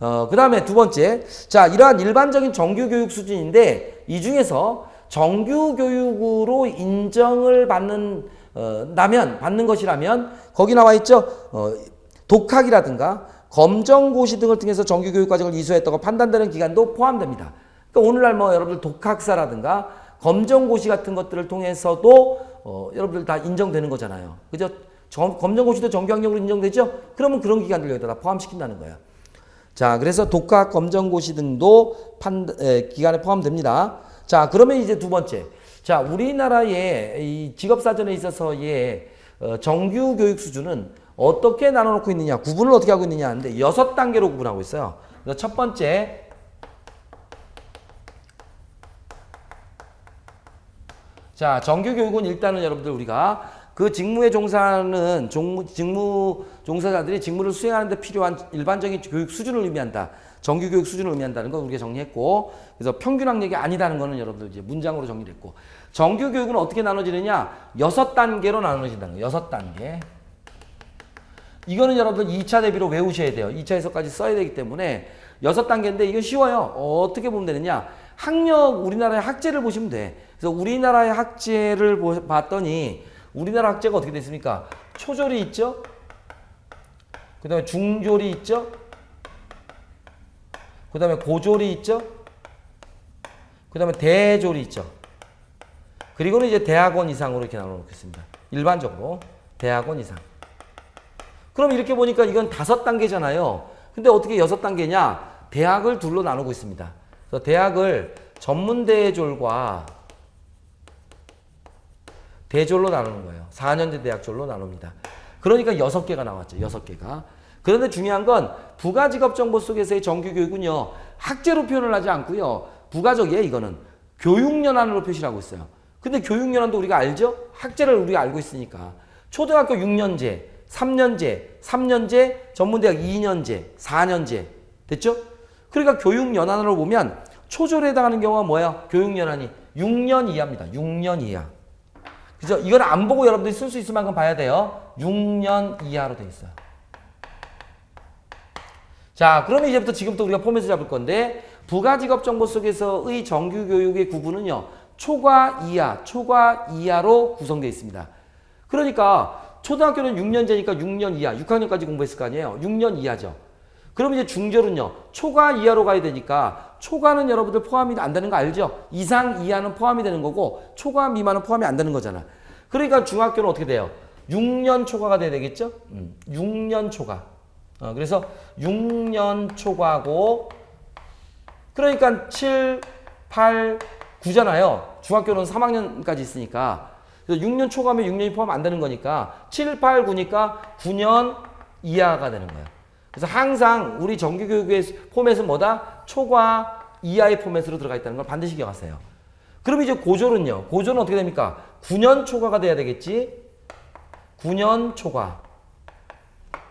그 다음에 두 번째. 자, 이러한 일반적인 정규 교육 수준인데 이 중에서 정규 교육으로 인정을 받는 것이라면 거기 나와 있죠. 독학이라든가 검정고시 등을 통해서 정규 교육 과정을 이수했다고 판단되는 기간도 포함됩니다. 그러니까 오늘날 뭐 여러분들 독학사라든가 검정고시 같은 것들을 통해서도 여러분들 다 인정되는 거잖아요. 그죠? 검정고시도 정규학력으로 인정되죠? 그러면 그런 기간들 여기다 다 포함시킨다는 거예요. 자, 그래서 독학, 검정고시 등도 기간에 포함됩니다. 자, 그러면 이제 두 번째. 자, 우리나라의 이 직업사전에 있어서의 정규 교육 수준은 어떻게 나눠놓고 있느냐, 구분을 어떻게 하고 있느냐 하는데 6단계로 구분하고 있어요. 그래서 첫 번째, 자, 정규 교육은 일단은 여러분들 우리가 그 직무에 종사하는 직무 종사자들이 직무를 수행하는 데 필요한 일반적인 교육 수준을 의미한다. 정규 교육 수준을 의미한다는 거 우리가 정리했고, 그래서 평균 학력이 아니다는 거는 여러분들 이제 문장으로 정리를 했고, 정규 교육은 어떻게 나눠지느냐? 6단계로 나눠진다는 거예요. 6단계. 이거는 여러분들 2차 대비로 외우셔야 돼요. 2차에서까지 써야 되기 때문에 6단계인데 이거 쉬워요. 어떻게 보면 되느냐? 학력, 우리나라의 학제를 보시면 돼. 그래서 우리나라의 학제를 봤더니 우리나라 학제가 어떻게 됐습니까? 초졸이 있죠? 그 다음에 중졸이 있죠? 그 다음에 고졸이 있죠? 그 다음에 대졸이 있죠? 그리고는 이제 대학원 이상으로 이렇게 나눠놓겠습니다. 일반적으로 대학원 이상. 그럼 이렇게 보니까 이건 5단계잖아요. 근데 어떻게 6단계냐? 대학을 둘로 나누고 있습니다. 그래서 대학을 전문대졸과 대졸로 나누는 거예요. 4년제 대학졸로 나눕니다. 그러니까 6개가 나왔죠. 6개가. 그런데 중요한 건 부가직업정보 속에서의 정규교육은요. 학제로 표현을 하지 않고요. 부가적이에요. 이거는. 교육연한으로 표시를 하고 있어요. 근데 교육연한도 우리가 알죠? 학제를 우리가 알고 있으니까. 초등학교 6년제, 3년제, 전문대학 2년제, 4년제. 됐죠? 그러니까 교육연한으로 보면 초졸에 해당하는 경우가 뭐야? 교육연한이 6년 이하입니다. 6년 이하. 그죠? 이건 안 보고 여러분들이 쓸 수 있을 만큼 봐야 돼요. 6년 이하로 돼 있어요. 자, 그러면 이제부터 지금부터 우리가 포맷을 잡을 건데 부가직업 정보 속에서의 정규 교육의 구분은요. 초과 이하로 구성되어 있습니다. 그러니까 초등학교는 6년제니까 6년 이하, 6학년까지 공부했을 거 아니에요. 6년 이하죠. 그럼 이제 중졸은요. 초과 이하로 가야 되니까 초과는 여러분들 포함이 안 되는 거 알죠? 이상 이하는 포함이 되는 거고 초과 미만은 포함이 안 되는 거잖아. 그러니까 중학교는 어떻게 돼요? 6년 초과가 돼야 되겠죠? 6년 초과. 그래서 6년 초과고 그러니까 7, 8, 9잖아요. 중학교는 3학년까지 있으니까. 그래서 6년 초과면 6년이 포함 안 되는 거니까 7, 8, 9니까 9년 이하가 되는 거예요. 그래서 항상 우리 정규교육의 포맷은 뭐다? 초과 이하의 포맷으로 들어가 있다는 걸 반드시 기억하세요. 그럼 이제 고졸은요? 고졸은 어떻게 됩니까? 9년 초과가 돼야 되겠지? 9년 초과.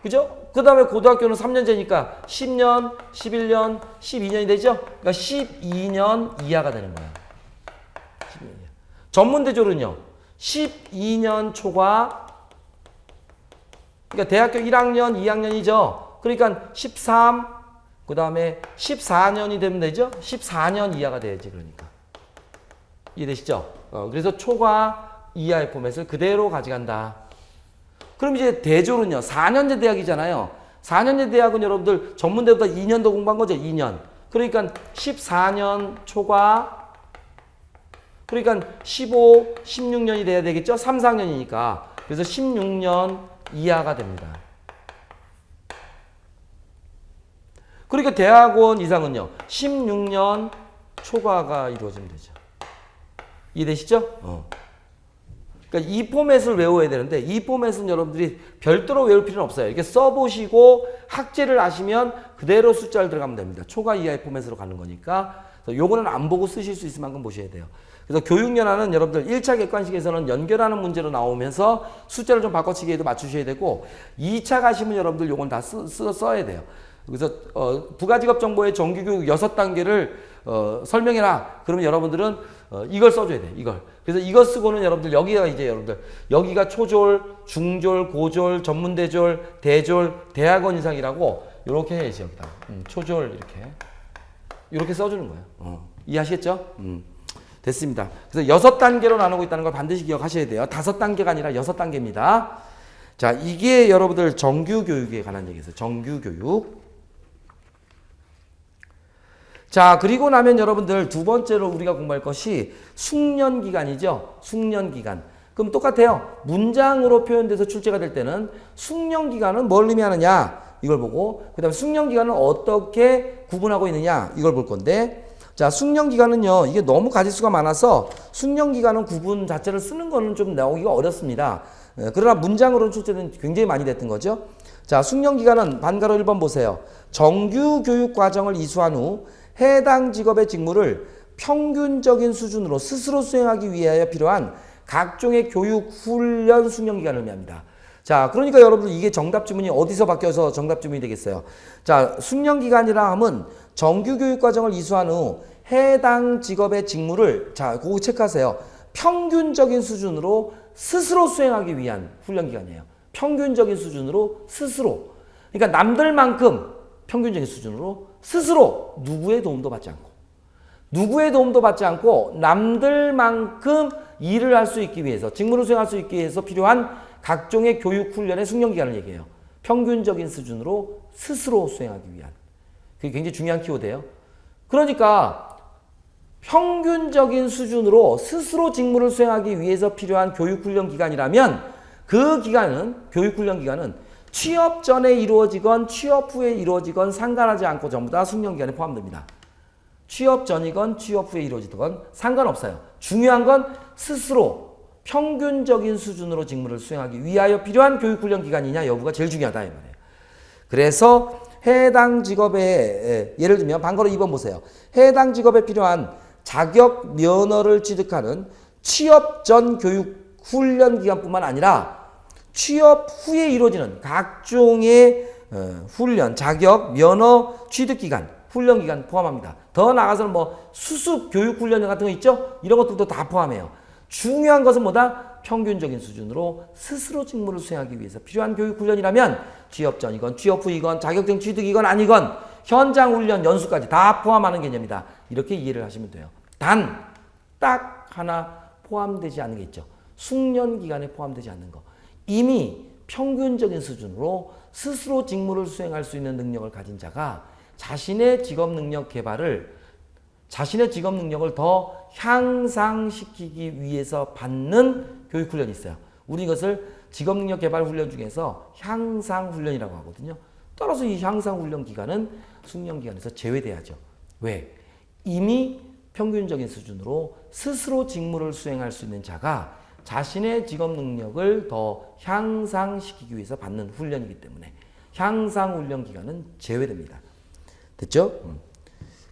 그죠? 그 다음에 고등학교는 3년제니까 10년, 11년, 12년이 되죠? 그러니까 12년 이하가 되는 거야. 12년 이하. 전문대졸은요? 12년 초과. 그러니까 대학교 1학년, 2학년이죠? 그러니까 13, 그 다음에 14년이 되면 되죠? 14년 이하가 돼야지, 그러니까. 이해되시죠? 그래서 초과 이하의 포맷을 그대로 가져간다. 그럼 이제 대졸은요, 4년제 대학이잖아요. 4년제 대학은 여러분들 전문대보다 2년 더 공부한 거죠, 2년. 그러니까 14년 초과, 그러니까 15, 16년이 돼야 되겠죠? 3, 4학년이니까. 그래서 16년 이하가 됩니다. 그러니까 대학원 이상은요. 16년 초과가 이루어지면 되죠. 이해되시죠? 그러니까 이 포맷을 외워야 되는데 이 포맷은 여러분들이 별도로 외울 필요는 없어요. 이렇게 써보시고 학제를 아시면 그대로 숫자를 들어가면 됩니다. 초과 이하의 포맷으로 가는 거니까 요거는 안 보고 쓰실 수 있을 만큼 보셔야 돼요. 그래서 교육연한은 여러분들 1차 객관식에서는 연결하는 문제로 나오면서 숫자를 좀 바꿔치기에도 맞추셔야 되고 2차 가시면 여러분들 요건 다 써야 돼요. 그래서 부가직업 정보의 정규교육 6단계를 설명해라. 그러면 여러분들은 이걸 써줘야 돼. 이걸. 그래서 이거 쓰고는 여러분들 여기가 이제 여러분들 여기가 초졸, 중졸, 고졸, 전문대졸, 대졸, 대학원 이상이라고 이렇게 해야지 여기다. 초졸 이렇게 써주는 거예요. 이해하시겠죠? 됐습니다. 그래서 6단계로 나누고 있다는 걸 반드시 기억하셔야 돼요. 5단계가 아니라 6단계입니다. 자, 이게 여러분들 정규교육에 관한 얘기였어요. 정규교육. 자, 그리고 나면 여러분들 두 번째로 우리가 공부할 것이 숙련기간이죠. 숙련기간. 그럼 똑같아요. 문장으로 표현돼서 출제가 될 때는 숙련기간은 뭘 의미하느냐 이걸 보고, 그 다음에 숙련기간은 어떻게 구분하고 있느냐 이걸 볼 건데, 자, 숙련기간은요, 이게 너무 가지수가 많아서 숙련기간은 구분 자체를 쓰는 거는 좀 나오기가 어렵습니다. 그러나 문장으로는 출제는 굉장히 많이 됐던 거죠. 자, 숙련기간은 반가로 1번 보세요. 정규교육 과정을 이수한 후 해당 직업의 직무를 평균적인 수준으로 스스로 수행하기 위하여 필요한 각종의 교육, 훈련, 숙련기간을 의미합니다. 자, 그러니까 여러분들 이게 정답 지문이 어디서 바뀌어서 정답 지문이 되겠어요? 자, 숙련기간이라 함은 정규교육 과정을 이수한 후 해당 직업의 직무를, 자, 그거 체크하세요. 평균적인 수준으로 스스로 수행하기 위한 훈련기간이에요. 평균적인 수준으로 스스로. 그러니까 남들만큼 평균적인 수준으로 스스로 누구의 도움도 받지 않고, 누구의 도움도 받지 않고 남들만큼 일을 할 수 있기 위해서, 직무를 수행할 수 있기 위해서 필요한 각종의 교육 훈련의 숙련기간을 얘기해요. 평균적인 수준으로 스스로 수행하기 위한. 그게 굉장히 중요한 키워드예요. 그러니까 평균적인 수준으로 스스로 직무를 수행하기 위해서 필요한 교육 훈련 기간이라면, 그 기간은, 교육 훈련 기간은 취업 전에 이루어지건 취업 후에 이루어지건 상관하지 않고 전부 다 숙련 기간에 포함됩니다. 취업 전이건 취업 후에 이루어지건 상관없어요. 중요한 건 스스로 평균적인 수준으로 직무를 수행하기 위하여 필요한 교육 훈련 기간이냐 여부가 제일 중요하다 이 말이에요. 그래서 해당 직업에, 예를 들면 반거로 2번 보세요. 해당 직업에 필요한 자격 면허를 취득하는 취업 전 교육 훈련 기간뿐만 아니라 취업 후에 이루어지는 각종의 훈련, 자격, 면허 취득 기간, 훈련 기간 포함합니다. 더 나아가서는 뭐 수습 교육 훈련 같은 거 있죠? 이런 것들도 다 포함해요. 중요한 것은 뭐다? 평균적인 수준으로 스스로 직무를 수행하기 위해서 필요한 교육 훈련이라면 취업 전이건 취업 후이건 자격증 취득이건 아니건 현장 훈련 연수까지 다 포함하는 개념이다. 이렇게 이해를 하시면 돼요. 단 딱 하나 포함되지 않는 게 있죠. 숙련 기간에 포함되지 않는 거. 이미 평균적인 수준으로 스스로 직무를 수행할 수 있는 능력을 가진 자가 자신의 직업 능력 개발을, 자신의 직업 능력을 더 향상시키기 위해서 받는 교육 훈련이 있어요. 우리 이것을 직업 능력 개발 훈련 중에서 향상 훈련이라고 하거든요. 따라서 이 향상 훈련 기간은 숙련 기간에서 제외돼야죠. 왜? 이미 평균적인 수준으로 스스로 직무를 수행할 수 있는 자가 자신의 직업 능력을 더 향상시키기 위해서 받는 훈련이기 때문에 향상 훈련 기간은 제외됩니다. 됐죠?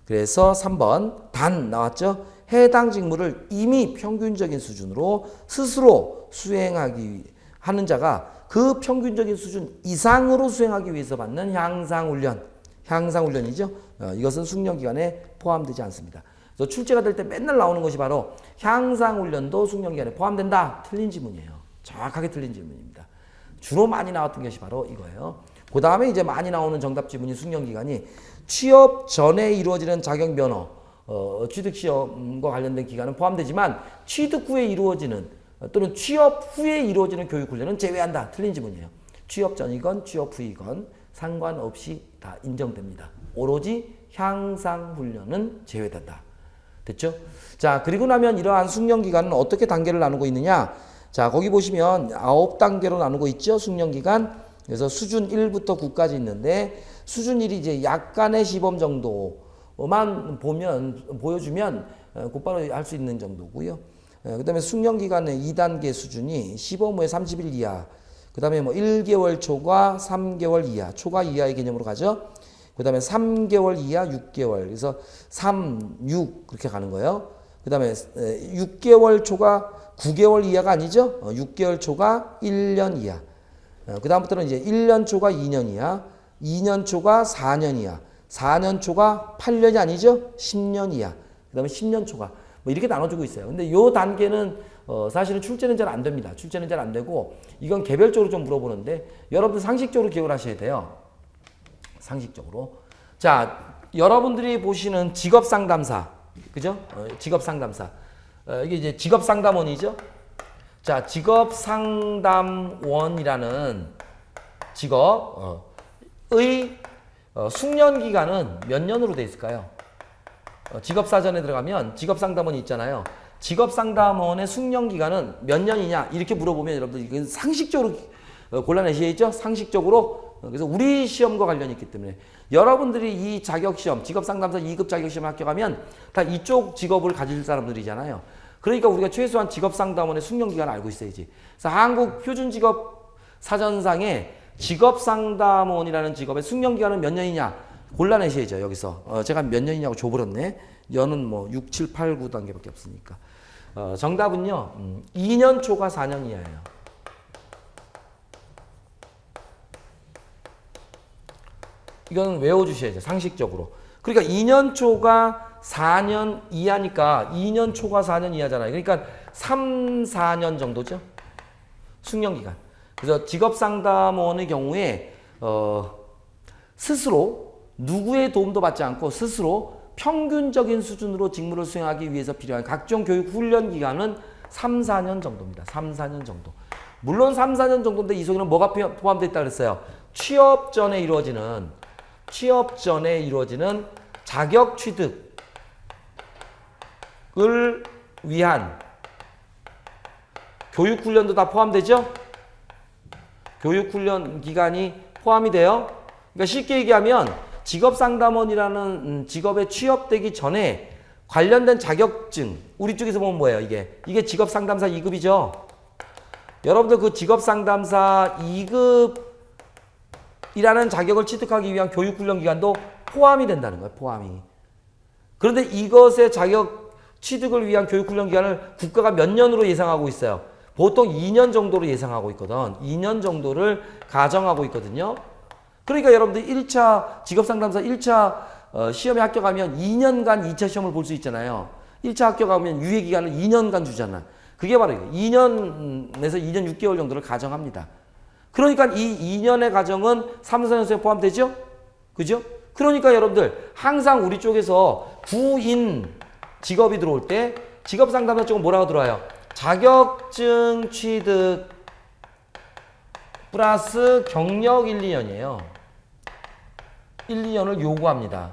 그래서 3번 단 나왔죠? 해당 직무를 이미 평균적인 수준으로 스스로 수행하기 하는 자가 그 평균적인 수준 이상으로 수행하기 위해서 받는 향상훈련, 향상훈련이죠. 이것은 숙련기간에 포함되지 않습니다. 그래서 출제가 될 때 맨날 나오는 것이 바로 향상훈련도 숙련기간에 포함된다. 틀린 지문이에요. 정확하게 틀린 질문입니다. 주로 많이 나왔던 것이 바로 이거예요. 그 다음에 이제 많이 나오는 정답 지문이 숙련기간이 취업 전에 이루어지는 자격 면허, 취득시험과 관련된 기간은 포함되지만 취득 후에 이루어지는 또는 취업 후에 이루어지는 교육훈련은 제외한다. 틀린 지문이에요. 취업 전이건 취업 후이건 상관없이 다 인정됩니다. 오로지 향상훈련은 제외된다. 됐죠? 자, 그리고 나면 이러한 숙련기간은 어떻게 단계를 나누고 있느냐? 자, 거기 보시면 9단계로 나누고 있죠? 숙련기간. 그래서 수준 1부터 9까지 있는데 수준 1이 이제 약간의 시범 정도만 보여주면 곧바로 할 수 있는 정도고요. 그 다음에 숙련기간의 2단계 수준이 시범 후에 30일 이하, 그 다음에 뭐 1개월 초과 3개월 이하, 초과 이하의 개념으로 가죠. 그 다음에 3개월 이하 6개월, 그래서 3, 6 그렇게 가는 거예요. 그 다음에 6개월 초과 9개월 이하가 아니죠. 6개월 초과 1년 이하. 그 다음부터는 이제 1년 초과 2년 이하, 2년 초과 4년 이하, 4년 초과 8년이 아니죠. 10년 이하, 그 다음에 10년 초과. 뭐 이렇게 나눠주고 있어요. 근데 요 단계는 사실은 출제는 잘 안 됩니다. 출제는 잘 안 되고 이건 개별적으로 좀 물어보는데 여러분들 상식적으로 기억을 하셔야 돼요. 상식적으로. 자, 여러분들이 보시는 직업상담사, 그죠? 직업상담사. 이게 이제 직업상담원이죠. 자, 직업상담원이라는 직업의 숙련 기간은 몇 년으로 돼 있을까요? 직업사전에 들어가면 직업상담원이 있잖아요. 직업상담원의 숙련 기간은 몇 년이냐 이렇게 물어보면 여러분들 이건 상식적으로 골라내시겠죠? 상식적으로. 그래서 우리 시험과 관련이 있기 때문에 여러분들이 이 자격시험 직업상담사 2급 자격시험에 합격하면 다 이쪽 직업을 가질 사람들이잖아요. 그러니까 우리가 최소한 직업상담원의 숙련 기간을 알고 있어야지. 그래서 한국 표준직업사전상에 직업상담원이라는 직업의 숙련 기간은 몇 년이냐 골라내셔야죠. 여기서 제가 몇 년이냐고 줘버렸네. 연은 뭐 6, 7, 8, 9단계밖에 없으니까. 정답은요 2년 초과 4년 이하예요. 이건 외워주셔야죠. 상식적으로. 그러니까 2년 초과 4년 이하니까 2년 초과 4년 이하잖아요. 그러니까 3, 4년 정도죠. 숙련기간. 그래서 직업상담원의 경우에 스스로 누구의 도움도 받지 않고 스스로 평균적인 수준으로 직무를 수행하기 위해서 필요한 각종 교육 훈련 기간은 3, 4년 정도입니다. 3, 4년 정도. 물론 3, 4년 정도인데 이 속에는 뭐가 포함되어 있다고 그랬어요? 취업 전에 이루어지는 자격 취득을 위한 교육 훈련도 다 포함되죠? 교육 훈련 기간이 포함이 돼요. 그러니까 쉽게 얘기하면 직업상담원이라는 직업에 취업되기 전에 관련된 자격증, 우리 쪽에서 보면 뭐예요? 이게 직업상담사 2급이죠. 여러분들 그 직업상담사 2급이라는 자격을 취득하기 위한 교육훈련 기간도 포함이 된다는 거예요. 포함이. 그런데 이것의 자격 취득을 위한 교육훈련 기간을 국가가 몇 년으로 예상하고 있어요? 보통 2년 정도로 예상하고 있거든. 2년 정도를 가정하고 있거든요. 그러니까 여러분들 1차 직업상담사 1차 시험에 합격하면 2년간 2차 시험을 볼 수 있잖아요. 1차 합격하면 유예기간을 2년간 주잖아. 그게 바로 이거. 2년에서 2년 6개월 정도를 가정합니다. 그러니까 이 2년의 가정은 3, 4년생에 포함되죠? 그죠? 그러니까 여러분들 항상 우리 쪽에서 구인 직업이 들어올 때 직업상담사 쪽은 뭐라고 들어와요? 자격증 취득 플러스 경력 1, 2년이에요. 1, 2년을 요구합니다.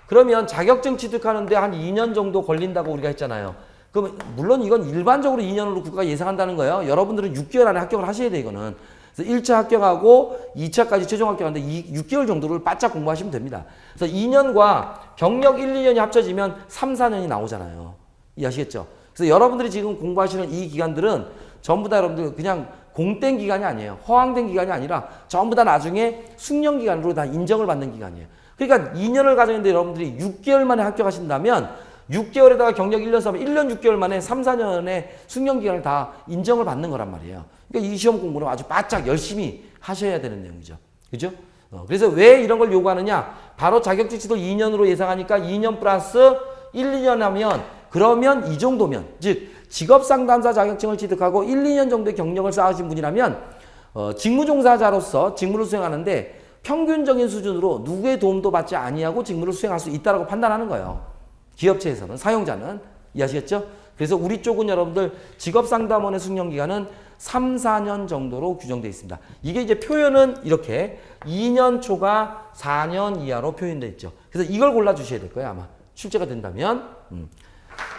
그러면 자격증 취득하는데 한 2년 정도 걸린다고 우리가 했잖아요. 그럼 물론 이건 일반적으로 2년으로 국가가 예상한다는 거예요. 여러분들은 6개월 안에 합격을 하셔야 돼 이거는. 그래서 1차 합격하고 2차까지 최종 합격하는데 6개월 정도를 바짝 공부하시면 됩니다. 그래서 2년과 경력 1, 2년이 합쳐지면 3, 4년이 나오잖아요. 이해하시겠죠? 그래서 여러분들이 지금 공부하시는 이 기간들은 전부 다 여러분들 그냥 공땡 기간이 아니에요. 허황된 기간이 아니라 전부 다 나중에 숙련 기간으로 다 인정을 받는 기간이에요. 그러니까 2년을 가정했는데 여러분들이 6개월 만에 합격하신다면 6개월에다가 경력 1년 쌓으면 1년 6개월 만에 3, 4년의 숙련 기간을 다 인정을 받는 거란 말이에요. 그러니까 이 시험 공부는 아주 바짝 열심히 하셔야 되는 내용이죠. 그죠? 그래서 왜 이런 걸 요구하느냐? 바로 자격증 취득 2년으로 예상하니까 2년 플러스 1, 2년 하면 그러면 이 정도면 즉 직업상담사 자격증을 취득하고 1, 2년 정도의 경력을 쌓으신 분이라면 직무종사자로서 직무를 수행하는데 평균적인 수준으로 누구의 도움도 받지 아니하고 직무를 수행할 수 있다고 판단하는 거예요. 기업체에서는, 사용자는. 이해하시겠죠? 그래서 우리 쪽은 여러분들 직업상담원의 숙련기간은 3, 4년 정도로 규정되어 있습니다. 이게 이제 표현은 이렇게 2년 초과 4년 이하로 표현되어 있죠. 그래서 이걸 골라주셔야 될 거예요. 아마 출제가 된다면.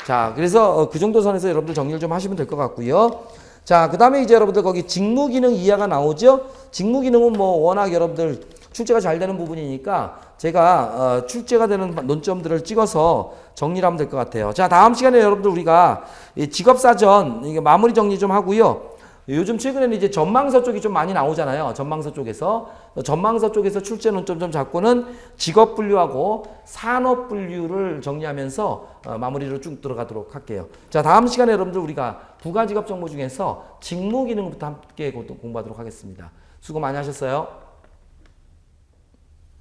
자, 그래서 그 정도 선에서 여러분들 정리를 좀 하시면 될 것 같고요. 자, 그 다음에 이제 여러분들 거기 직무기능 이하가 나오죠? 직무기능은 뭐 워낙 여러분들 출제가 잘 되는 부분이니까 제가 출제가 되는 논점들을 찍어서 정리를 하면 될 것 같아요. 자, 다음 시간에 여러분들 우리가 직업사전 이게 마무리 정리 좀 하고요. 요즘 최근에는 이제 전망서 쪽이 좀 많이 나오잖아요. 전망서 쪽에서 출제 논점 좀 잡고는 직업 분류하고 산업 분류를 정리하면서 마무리로 쭉 들어가도록 할게요. 자, 다음 시간에 여러분들 우리가 부가직업 정보 중에서 직무 기능부터 함께 공부하도록 하겠습니다. 수고 많이 하셨어요.